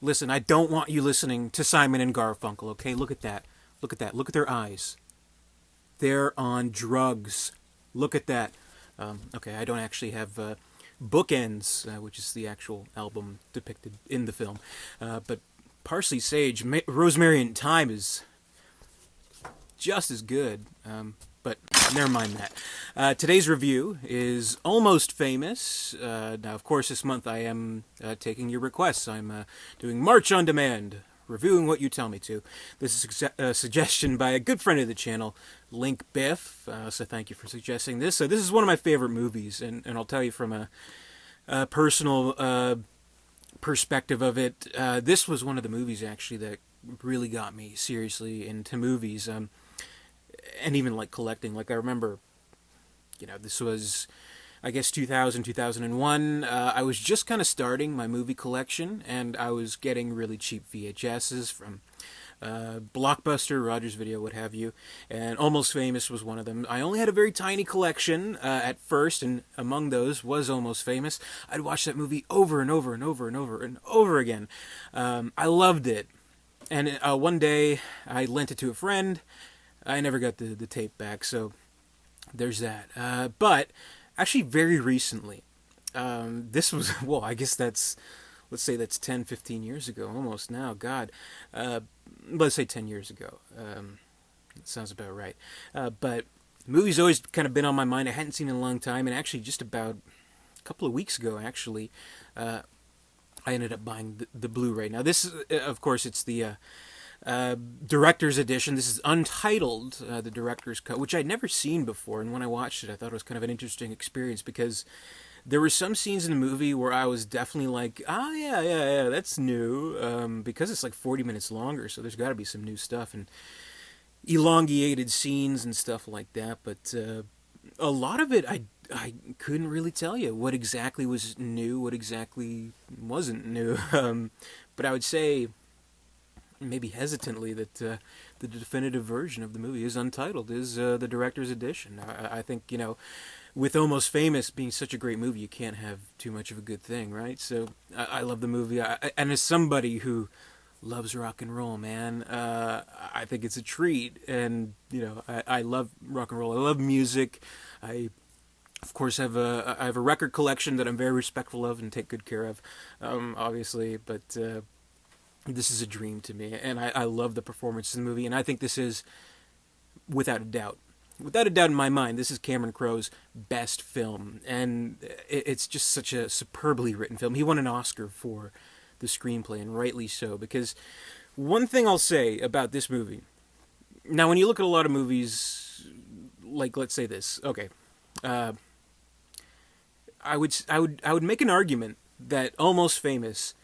Listen, I don't want you listening to Simon and Garfunkel, okay? Look at that. Look at that. Look at their eyes. They're on drugs. Look at that. Okay, I don't actually have Bookends, which is the actual album depicted in the film. But Parsley, Sage, Rosemary and Thyme is just as good. But never mind that. Today's review is Almost Famous. Now, of course, this month I am taking your requests. I'm doing March on Demand, reviewing what you tell me to. This is a suggestion by a good friend of the channel, Link Biff. So thank you for suggesting this. So this is one of my favorite movies, and I'll tell you from a personal perspective of it. This was one of the movies, actually, that really got me seriously into movies. And even like collecting. Like I remember, this was, I guess, 2000, 2001. I was just kind of starting my movie collection, and I was getting really cheap VHSs from Blockbuster, Rogers Video, what have you, and Almost Famous was one of them. I only had a very tiny collection at first, and among those was Almost Famous. I'd watch that movie over and over and over and over and over again. I loved it. And one day, I lent it to a friend. I never got the tape back, so there's that. But actually, very recently, this was, well, I guess let's say that's 10, 15 years ago, almost now, God. Let's say 10 years ago. That sounds about right. But the movie's always kind of been on my mind. I hadn't seen it in a long time, and actually just about a couple of weeks ago, actually, I ended up buying the Blu-ray. Now, this, of course, it's the director's edition. This is untitled, the director's cut, which I'd never seen before, and when I watched it I thought it was kind of an interesting experience because there were some scenes in the movie where I was definitely like, yeah, that's new, because it's like 40 minutes longer, so there's got to be some new stuff and elongated scenes and stuff like that, but a lot of it I couldn't really tell you what exactly was new, what exactly wasn't new, but I would say maybe hesitantly that the definitive version of the movie is untitled, is the director's edition. I think, with Almost Famous being such a great movie, you can't have too much of a good thing, right? So I love the movie, and as somebody who loves rock and roll, man, I think it's a treat, and, I love rock and roll. I love music. I, of course, have a record collection that I'm very respectful of and take good care of, obviously, but this is a dream to me, and I love the performance in the movie, and I think this is, without a doubt in my mind, this is Cameron Crowe's best film, and it's just such a superbly written film. He won an Oscar for the screenplay, and rightly so, because one thing I'll say about this movie, now when you look at a lot of movies, like let's say this, okay, I would make an argument that Almost Famous,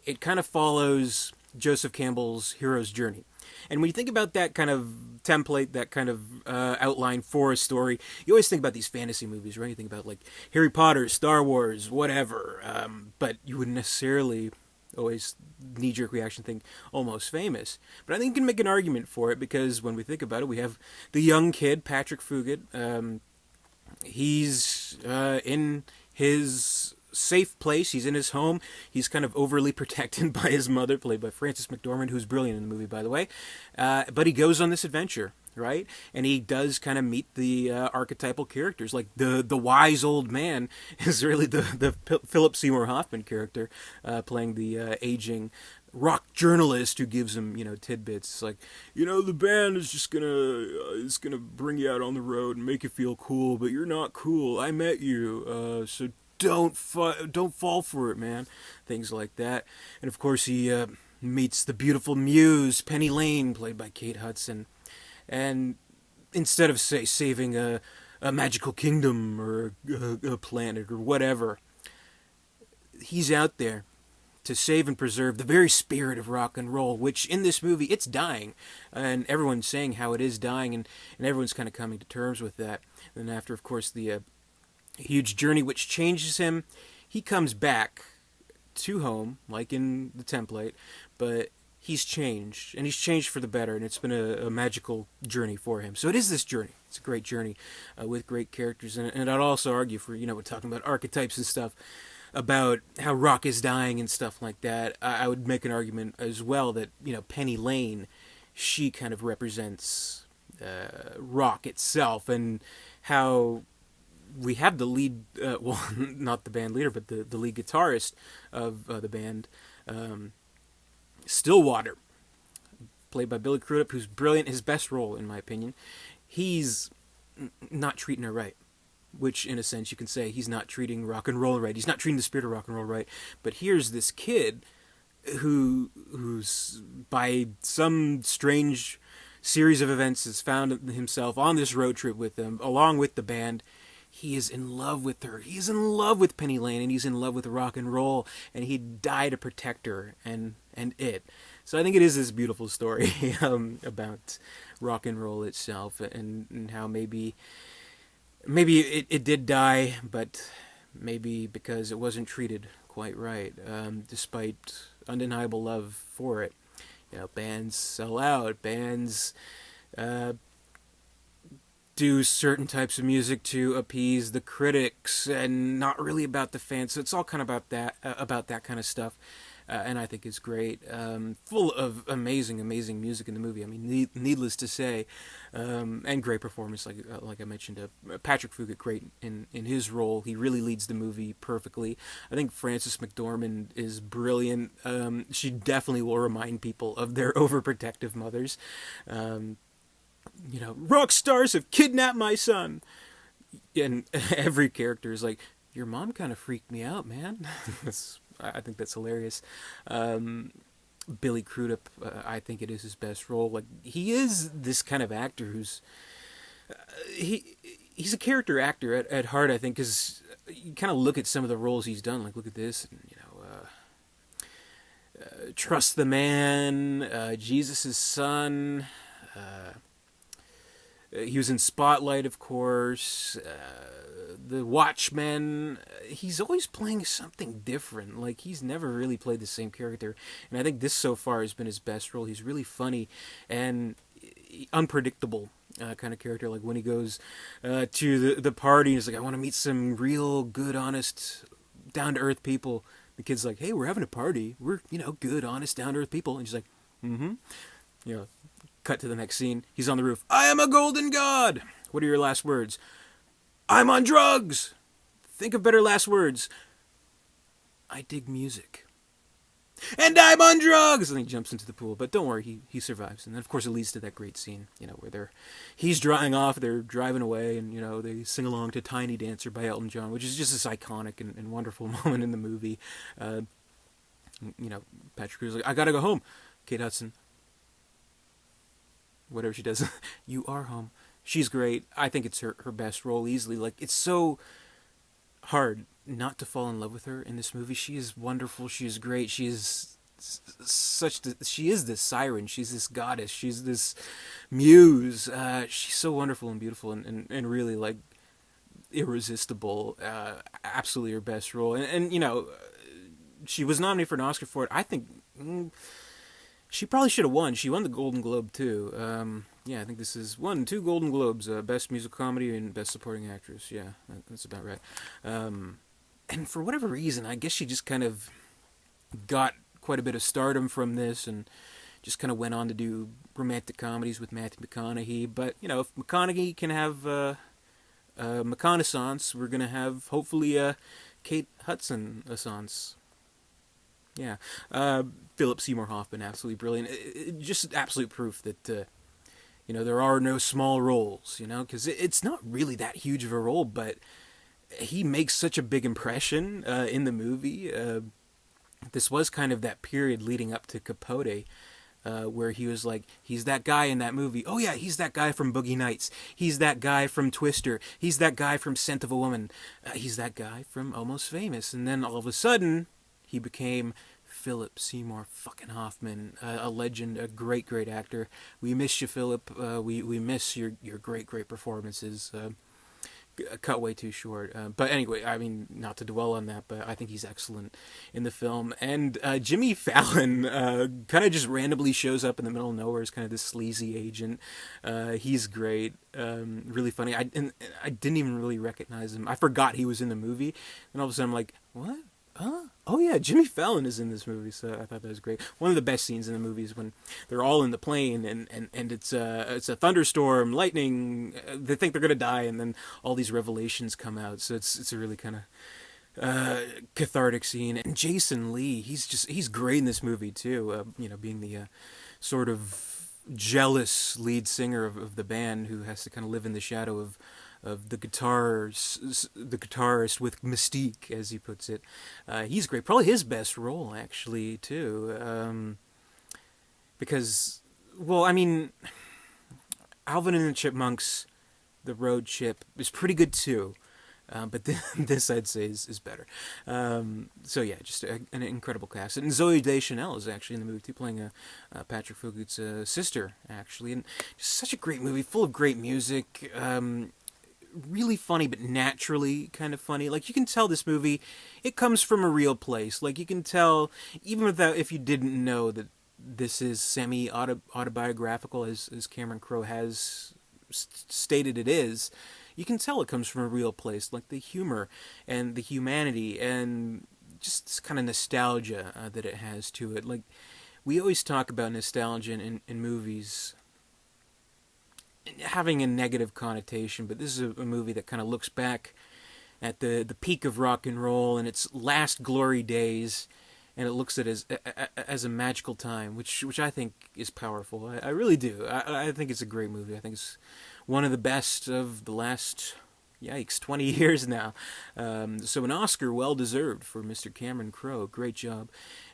it kind of follows Joseph Campbell's hero's journey. And when you think about that kind of template, that kind of outline for a story, you always think about these fantasy movies, right? You think about like Harry Potter, Star Wars, whatever. But you wouldn't necessarily always knee-jerk reaction think Almost Famous. But I think you can make an argument for it because when we think about it, we have the young kid, Patrick Fugit. He's in his safe place. He's in his home. He's kind of overly protected by his mother, played by Frances McDormand, who's brilliant in the movie, by the way. But he goes on this adventure, right? And he does kind of meet the archetypal characters. Like the wise old man is really the Philip Seymour Hoffman character, playing the aging rock journalist who gives him, tidbits. It's like, the band is just gonna bring you out on the road and make you feel cool, but you're not cool. I met you, so don't fall for it, man. Things like that. And of course he meets the beautiful muse, Penny Lane, played by Kate Hudson. And instead of, say, saving a magical kingdom or a planet or whatever, he's out there to save and preserve the very spirit of rock and roll, which in this movie, it's dying. And everyone's saying how it is dying, and everyone's kind of coming to terms with that. And after, of course, the huge journey which changes him, he comes back to home, like in the template, but he's changed, and he's changed for the better, and it's been a magical journey for him. So it is this journey. It's a great journey with great characters, and I'd also argue for, we're talking about archetypes and stuff. about how rock is dying and stuff like that, I would make an argument as well that, Penny Lane, she kind of represents rock itself, and how we have the lead, well, not the band leader, but the lead guitarist of the band, Stillwater, played by Billy Crudup, who's brilliant. His best role, in my opinion. He's not treating her right, which, in a sense, you can say he's not treating rock and roll right. He's not treating the spirit of rock and roll right. But here's this kid who's, by some strange series of events, has found himself on this road trip with them, along with the band. He is in love with her. He's in love with Penny Lane, and he's in love with rock and roll, and he'd die to protect her and it. So I think it is this beautiful story about rock and roll itself, and how maybe it did die, but maybe because it wasn't treated quite right, despite undeniable love for it. Bands sell out. Bands do certain types of music to appease the critics, and not really about the fans. So it's all kind of about that kind of stuff. And I think it's great. Full of amazing music in the movie. I mean, needless to say, and great performance, like I mentioned. Patrick Fugit, great in his role. He really leads the movie perfectly. I think Frances McDormand is brilliant. She definitely will remind people of their overprotective mothers. Rock stars have kidnapped my son, and every character is like, your mom kind of freaked me out, man. I think that's hilarious. Billy Crudup, I think it is his best role. Like, he is this kind of actor who's he's a character actor at heart, I think, because you kind of look at some of the roles he's done. Like, look at this, and, Trust the Man, Jesus' Son. He was in Spotlight, of course. The Watchmen. He's always playing something different. Like, he's never really played the same character. And I think this so far has been his best role. He's really funny and unpredictable kind of character. Like, when he goes to the party, he's like, I want to meet some real good, honest, down-to-earth people. The kid's like, hey, we're having a party. We're, good, honest, down-to-earth people. And she's like, mm-hmm. Cut to the next scene. He's on the roof. I am a golden god. What are your last words? I'm on drugs. Think of better last words. I dig music. And I'm on drugs. And he jumps into the pool. But don't worry, he survives. And then, of course, it leads to that great scene, where he's drying off, they're driving away, and, they sing along to Tiny Dancer by Elton John, which is just this iconic and wonderful moment in the movie. Patrick Crew's like, I gotta go home. Kate Hudson, whatever she does, you are home. She's great. I think it's her best role easily. Like, it's so hard not to fall in love with her in this movie. She is wonderful. She is great. She is she is this siren. She's this goddess. She's this muse. She's so wonderful and beautiful and really, like, irresistible. Absolutely her best role. And she was nominated for an Oscar for it. I think she probably should have won. She won the Golden Globe, too. I think this is 2 Golden Globes. Best Musical Comedy and Best Supporting Actress. Yeah, that's about right. And for whatever reason, I guess she just kind of got quite a bit of stardom from this and just kind of went on to do romantic comedies with Matthew McConaughey. But, if McConaughey can have a McConaissance, we're going to have, hopefully, a Kate Hudson-assance. Yeah. Philip Seymour Hoffman, absolutely brilliant. Just absolute proof that, there are no small roles, because it's not really that huge of a role, but he makes such a big impression in the movie. This was kind of that period leading up to Capote, where he was like, he's that guy in that movie. Oh yeah, he's that guy from Boogie Nights. He's that guy from Twister. He's that guy from Scent of a Woman. He's that guy from Almost Famous. And then all of a sudden, he became Philip Seymour fucking Hoffman, a legend, a great actor. We miss you, Philip. We miss your great performances. Cut way too short. But anyway, I mean, not to dwell on that, but I think he's excellent in the film. And Jimmy Fallon kind of just randomly shows up in the middle of nowhere as kind of this sleazy agent. He's great, really funny. I didn't even really recognize him. I forgot he was in the movie, and all of a sudden I'm like, what? Oh yeah, Jimmy Fallon is in this movie, so I thought that was great. One of the best scenes in the movie is when they're all in the plane and it's a thunderstorm, lightning. They think they're gonna die, and then all these revelations come out. So it's a really kind of cathartic scene. And Jason Lee, he's great in this movie too. Being the sort of jealous lead singer of the band who has to kind of live in the shadow of the guitarist with mystique, as he puts it. He's great. Probably his best role, actually, too. Because, well, I mean, Alvin and the Chipmunks, the road chip, is pretty good too. But this, I'd say, is better. So yeah, just an incredible cast. And Zoe Deschanel is actually in the movie too, playing Patrick Fugut's sister, actually. And just such a great movie, full of great music. Really funny, but naturally kind of funny. Like, you can tell this movie, it comes from a real place. Like, you can tell, even if you didn't know that this is semi-autobiographical, as Cameron Crowe has stated it is, you can tell it comes from a real place. Like, the humor and the humanity and just this kind of nostalgia that it has to it. Like, we always talk about nostalgia in movies having a negative connotation, but this is a movie that kind of looks back at the peak of rock and roll and its last glory days, and it looks at it as a magical time, which I think is powerful. I really do. I think it's a great movie. I think it's one of the best of the last, 20 years now. So an Oscar well deserved for Mr. Cameron Crowe. Great job.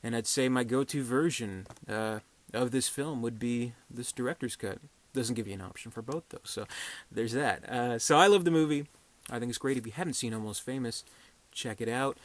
And I'd say my go-to version of this film would be this director's cut. Doesn't give you an option for both, though, so there's that. So I love the movie. I think it's great. If you haven't seen Almost Famous, check it out.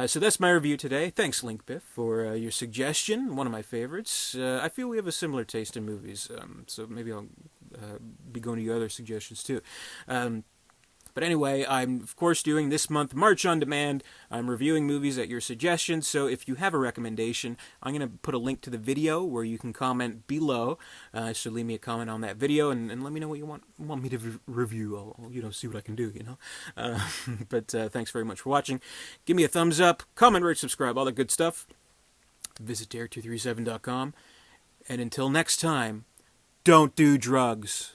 So that's my review today. Thanks, Link Biff, for your suggestion. One of my favorites. I feel we have a similar taste in movies, so maybe I'll be going to your other suggestions, too. But anyway, I'm, of course, doing this month March on Demand. I'm reviewing movies at your suggestions, so if you have a recommendation, I'm going to put a link to the video where you can comment below. So leave me a comment on that video and let me know what you want me to review. I'll see what I can do, But thanks very much for watching. Give me a thumbs up, comment, rate, subscribe, all that good stuff. Visit dare237.com. And until next time, don't do drugs.